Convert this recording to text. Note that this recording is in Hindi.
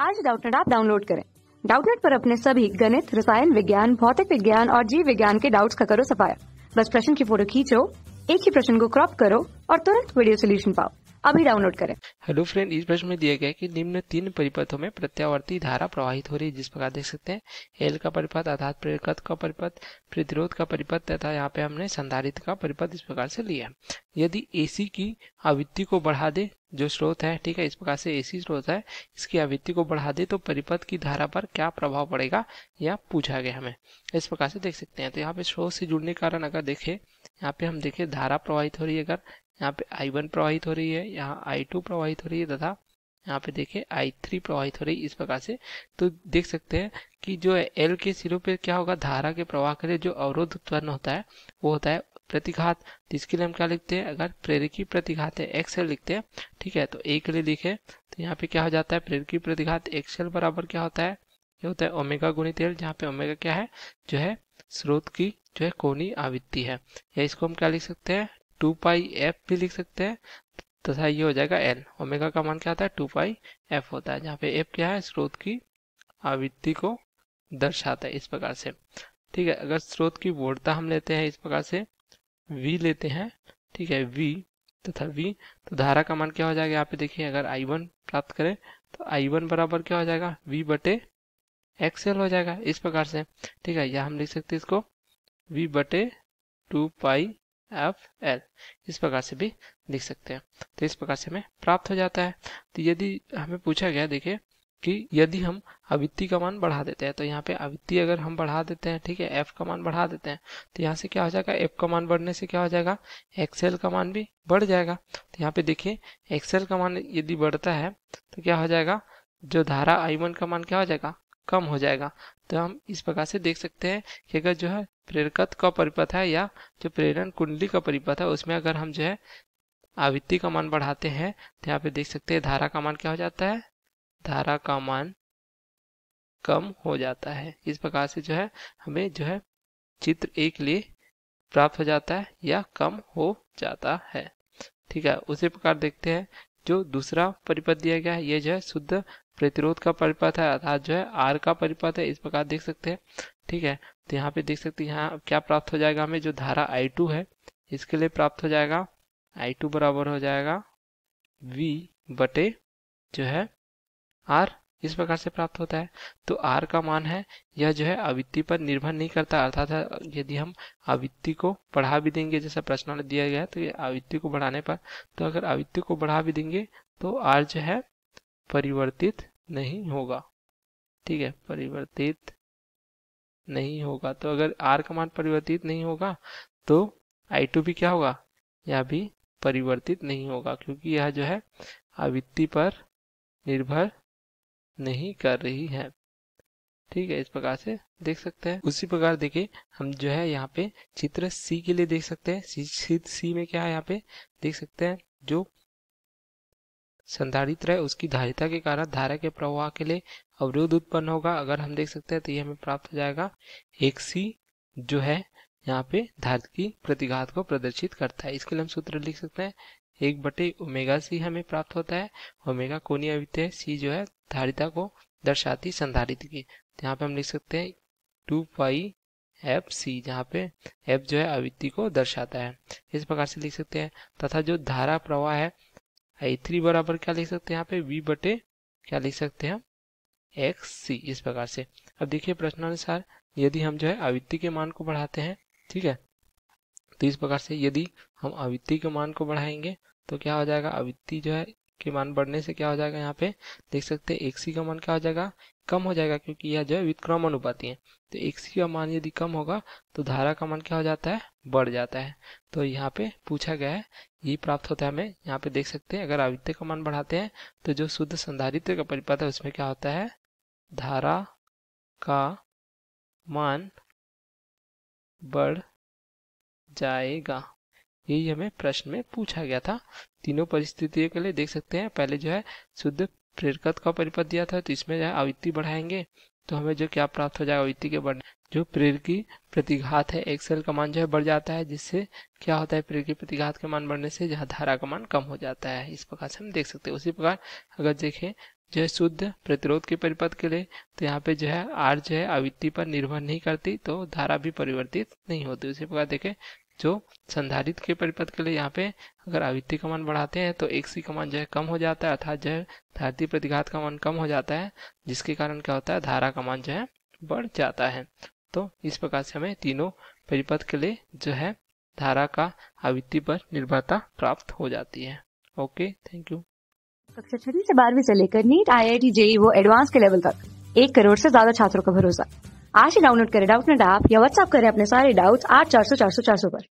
आज डाउटनेट ऐप डाउनलोड करें। डाउटनेट पर अपने सभी गणित, रसायन विज्ञान, भौतिक विज्ञान और जीव विज्ञान के डाउट्स का करो सफाया। बस प्रश्न की फोटो खींचो, एक ही प्रश्न को क्रॉप करो और तुरंत वीडियो सोल्यूशन पाओ। अभी डाउनलोड करें। हेलो फ्रेंड, इस प्रश्न में दिया गया है कि निम्न तीन परिपथों में प्रत्यावर्ती धारा प्रवाहित हो रही है। जिस प्रकार देख सकते हैं एल का परिपथ अर्थात प्रेरकत्व का परिपथ, प्रतिरोध का परिपथ तथा यहाँ पे हमने संधारित्र का परिपथ इस प्रकार से लिया है। यदि एसी की आवृत्ति को बढ़ा दे, जो स्रोत है, ठीक है, इस प्रकार से एसी स्रोत है, इसकी आवृत्ति को बढ़ा दे तो परिपथ की धारा पर क्या प्रभाव पड़ेगा, यह पूछा गया हमें। इस प्रकार से देख सकते हैं। तो यहाँ पे स्रोत से जुड़ने के कारण अगर देखें, यहाँ पे हम देखें धारा प्रवाहित हो रही है, अगर यहाँ पे I1 प्रवाहित हो रही है, यहाँ I2 प्रवाहित हो रही है तथा यहाँ पे देखें I3 प्रवाहित हो रही है। इस प्रकार से तो देख सकते हैं कि जो L के सिरों पे क्या होगा, धारा के प्रवाह के लिए जो अवरोध उत्पन्न होता है वो होता है प्रतिघात। तो इसके लिए हम क्या लिखते हैं, अगर प्रेरकी प्रतिघात है XL लिखते हैं, ठीक है। तो A के लिए लिखे तो यहाँ पे क्या हो जाता है, प्रेरकी प्रतिघात XL बराबर क्या होता है, ये होता है ओमेगा गुणित L, जहाँ पे ओमेगा क्या है, जो है स्रोत की जो है कोणीय आवृत्ति है, या इसको हम क्या लिख सकते हैं, 2 पाई f भी लिख सकते हैं तथा ये हो जाएगा L। ओमेगा का मान क्या होता है, 2 पाई f होता है, जहाँ पे f क्या है, स्रोत की आवृत्ति को दर्शाता है। इस प्रकार से, ठीक है। अगर स्रोत की वोल्टता हम लेते हैं इस प्रकार से V लेते हैं, ठीक है, V तथा V, तो धारा का मान क्या हो जाएगा, यहाँ पे देखिए अगर I1 प्राप्त करें तो I1 बराबर क्या हो जाएगा, V बटे XL हो जाएगा। इस प्रकार से, ठीक है, या हम लिख सकते हैं इसको V बटे 2 पाई FL, इस प्रकार से भी लिख सकते हैं। तो इस प्रकार से हमें प्राप्त हो जाता है। तो यदि हमें पूछा गया, देखिए कि यदि हम आवृत्ति का मान बढ़ा देते हैं, तो यहाँ पे आवृत्ति अगर हम बढ़ा देते हैं, ठीक है, F का मान बढ़ा देते हैं, तो यहाँ से क्या हो जाएगा, F का मान बढ़ने से क्या हो जाएगा, XL का मान भी बढ़ जाएगा। तो यहाँ पे देखिए XL का मान यदि बढ़ता है तो क्या हो जाएगा, जो धारा I1 का मान क्या हो जाएगा, कम हो जाएगा। तो हम इस प्रकार से देख सकते हैं कि अगर जो है प्रेरकत्व का परिपथ है या जो प्रेरण कुंडली का परिपथ है, उसमें अगर हम जो है आवृत्ति का मान बढ़ाते हैं तो यहाँ पे देख सकते हैं धारा का मान क्या हो जाता है, धारा का मान कम हो जाता है। इस प्रकार से जो है हमें जो है चित्र एक के लिए प्राप्त हो जाता है या कम हो जाता है, ठीक है। उसी प्रकार देखते हैं जो दूसरा परिपथ दिया गया है, ये जो है शुद्ध प्रतिरोध का परिपथ है अर्थात जो है R का परिपथ है। इस प्रकार देख सकते हैं, ठीक है। तो यहाँ पे देख सकते हैं यहाँ क्या प्राप्त हो जाएगा, हमें जो धारा I2 है इसके लिए प्राप्त हो जाएगा, I2 बराबर हो जाएगा V बटे जो है R, इस प्रकार से प्राप्त होता है। तो R का मान है, यह जो है आवृत्ति पर निर्भर नहीं करता, अर्थात यदि हम आवृत्ति को बढ़ा भी देंगे, जैसा प्रश्न में दिया गया है, तो ये आवृत्ति को बढ़ाने पर, तो अगर आवृत्ति को बढ़ा भी देंगे तो R जो है परिवर्तित नहीं होगा, ठीक है, परिवर्तित नहीं होगा। तो अगर R का मान परिवर्तित नहीं होगा तो I2 भी क्या होगा, यह भी परिवर्तित नहीं होगा, क्योंकि यह जो है आवृत्ति पर निर्भर नहीं कर रही है, ठीक है। इस प्रकार से देख सकते हैं। उसी प्रकार देखिए हम जो है यहाँ पे चित्र C के लिए देख सकते हैं। C में क्या है, यहाँ पे देख सकते हैं जो संधारित्र है उसकी धारिता के कारण धारा के प्रवाह के लिए अवरोध उत्पन्न होगा। अगर हम देख सकते हैं तो ये हमें प्राप्त हो जाएगा XC, जो है यहाँ पे धारिता की प्रतिघात को प्रदर्शित करता है। इसके लिए हम सूत्र लिख सकते हैं 1 बटे ओमेगा C हमें प्राप्त होता है। ओमेगा कोणीय आवृत्ति है, C जो है धारिता को दर्शाती संधारित्र की। तो यहाँ पे हम लिख सकते हैं 2 पाई FC, जहाँ पे F जो है आवृत्ति को दर्शाता है। इस प्रकार से लिख सकते हैं। तथा जो धारा प्रवाह है I3 बराबर क्या लिख सकते हैं, यहाँ पे V बटे क्या लिख सकते हैं, XC, इस प्रकार से। अब देखिए प्रश्नानुसार यदि हम जो है आवृत्ति के मान को बढ़ाते हैं, ठीक है, तो इस प्रकार से यदि हम आवृत्ति के मान को बढ़ाएंगे तो क्या हो जाएगा, आवृत्ति जो है के मान बढ़ने से क्या हो जाएगा, यहाँ पे देख सकते हैं XC का मान क्या हो जाएगा, कम हो जाएगा, क्योंकि यह जो है व्युत्क्रम अनुपाती है। तो XC का मान यदि कम होगा तो धारा का मान क्या हो जाता है, बढ़ जाता है। तो यहाँ पे पूछा गया है, ये प्राप्त होता है हमें। यहाँ पे देख सकते हैं अगर आवृत्ति का मान बढ़ाते हैं तो जो शुद्ध संधारित्र का परिपथ है उसमें क्या होता है, धारा का मान बढ़ जाएगा। यही हमें प्रश्न में पूछा गया था। तीनों परिस्थितियों के लिए देख सकते हैं, पहले जो है शुद्ध प्रेरकत्व का परिपथ दिया था, तो इसमें जो है आवृत्ति बढ़ाएंगे तो हमें जो क्या प्राप्त हो जाएगा, आवृत्ति के बढ़ने जो प्रेरकी प्रतिघात है XL का मान जो है बढ़ जाता है, जिससे क्या होता है, प्रेरकी प्रतिघात के मान बढ़ने से जहाँ धारा का मान कम हो जाता है। इस प्रकार से हम देख सकते हैं। उसी प्रकार अगर देखें जो है शुद्ध प्रतिरोध के परिपथ के लिए, तो यहाँ पे जो है R जो है आवृत्ति पर निर्भर नहीं करती, तो धारा भी परिवर्तित नहीं होती। उसी प्रकार देखें जो संधारित्र के परिपथ के लिए यहाँ पे अगर आवृत्ति का मान बढ़ाते हैं तो XC का मान जो है कम हो जाता है, अर्थात जो है धारित्र प्रतिघात का मान कम हो जाता है, जिसके कारण क्या होता है, धारा का मान जो है बढ़ जाता है। तो इस प्रकार से हमें तीनों परिपथ के लिए जो है धारा का आवृत्ति पर निर्भरता प्राप्त हो जाती है। Okay, thank you. कक्षा 6 से 12वीं से लेकर नीट, IIT, JEE वो एडवांस के लेवल तक 1 करोड़ से ज्यादा छात्रों का भरोसा। आज ही डाउनलोड करें डाउटनेट ऐप या व्हाट्सएप करें अपने सारे डाउट्स 8400 400 400 पर।